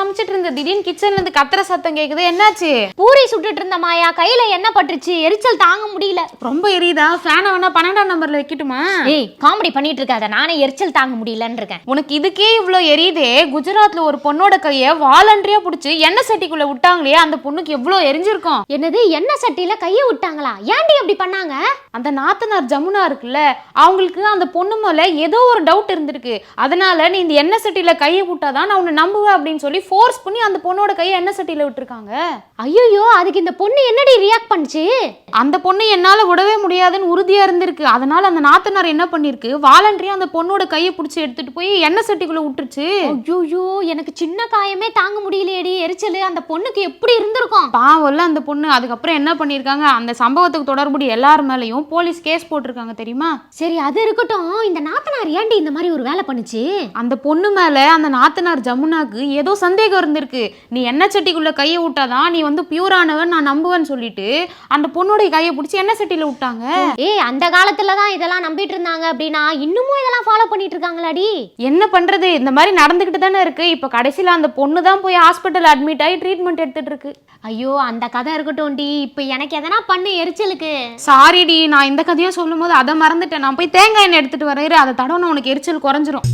சமைச்சிட்டு இருந்த திடீர்னு கிச்சன்ல இருந்து கத்துற சத்தம் கேக்குது, என்னாச்சு? பூரி சுட்டுட்டு இருந்த மாயா, கையில என்ன பட்டுருச்சு, எரிச்சல் தாங்க முடியல. ரொம்ப எரியுதா? ஃபேனை வேணா 12ஆம் நம்பர்ல வைக்கட்டுமா? ஏய், காமெடி பண்ணிட்டு இருக்காத, நானே எரிச்சல் தாங்க முடியலன்னு இருக்கேன். உனக்கு இதுக்கே இவ்ளோ எரியுதே. குஜராத்ல ஒரு பொண்ணோட கைய வாலண்டரியா புடிச்சு எண்ணெய் சட்டிக்குள்ள விட்டாங்களே, அந்த பொண்ணுக்கு எவ்வளவு எரிஞ்சிருக்கும். என்னது, எண்ணெய் சட்டியில கைய விட்டாங்களா? ஏன்டி அப்படி பண்ணாங்க? அந்த நாத்தனார் ஜமுனா இருக்குல்ல, அவங்களுக்கு அந்த பொண்ணு மேல ஏதோ ஒரு டவுட் இருந்திருக்கு. அதனால நீ இந்த எண்ணெய் சட்டியில கையை விட்டாதான் நான் உன்னை நம்புவேன் அப்படின்னு சொல்லி ஃபோர்ஸ் பண்ணி அந்த பொண்ணோட கையை எண்ணெய் சட்டியில விட்டுருக்காங்க. ஐயோ, அதுக்கு இந்த பொண்ணு என்னடி ரியாக்ட் பண்ணுச்சு? அந்த பொண்ணு என்னால விடவே முடியாதுன்னு உறுதியா இருந்திருக்கு. அதனால அந்த நாத்தனார் என்ன பண்ணிருக்கு, வாலண்டரியா அந்த பொண்ணோட கையை பிடிச்சி எடுத்துட்டு போய் எண்ணெய் சட்டிக்குள்ள விட்டுருச்சு. ஐயோ, எனக்கு சின்ன காயமே தாங்க முடியலையேடி, எரிச்சல். அந்த பொண்ணுக்கு எப்படி இருந்திருக்கும்? பாவம்ல அந்த பொண்ணு. அதுக்கப்புறம் என்ன பண்ணிருக்காங்க, அந்த சம்பவத்துக்கு தொடர்புடைய எல்லார் மேலயும் போலீஸ் கேஸ் போட்டிருக்காங்க தெரியுமா? சரி, அது இருக்கட்டும். இந்த நாத்தனார் ஏன்டி இந்த மாதிரி ஒரு வேலை பண்ணுச்சு? அந்த பொண்ணு மேல அந்த நாத்தனார் ஜமுனாக்கு ஏதோ சந்தேகம் இருந்திருக்கு. நீ எண்ணெய் சட்டிக்குள்ள கையை விட்டாதான் நீ வந்து பியூரானவன் நான் நம்புவேன்னு சொல்லிட்டு அந்த பொண்ணோட கையை பிடிச்சி எண்ணெய் சட்டியில விட்டாங்க. அந்த காலத்துலதான் இதெல்லாம் நம்பிட்டு இருந்தாங்க அப்படின்னா இன்னமும் இதெல்லாம் ஃபாலோ பண்ணிட்டு இருக்காங்களாடி? என்ன பண்றது, இந்த மாதிரி நடந்துகிட்டு தானே இருக்கு. இப்ப கடைசியில அந்த பொண்ணு தான் போய் ஹாஸ்பிட்டல் அட்மிட் ஆகி ட்ரீட்மெண்ட் எடுத்துட்டு இருக்கு. ஐயோ, அந்த கதை இருக்கட்டும் டி. இப்ப எனக்கு எதனா பண்ணு எரிச்சலுக்கு. சாரி டி, நான் இந்த கதையை சொல்லும் போது அதை மறந்துட்டேன். நான் போய் தேங்காய் எண்ணெய் எடுத்துட்டு வரேன், அதை தடவை உனக்கு எரிச்சல் குறைஞ்சிரும்.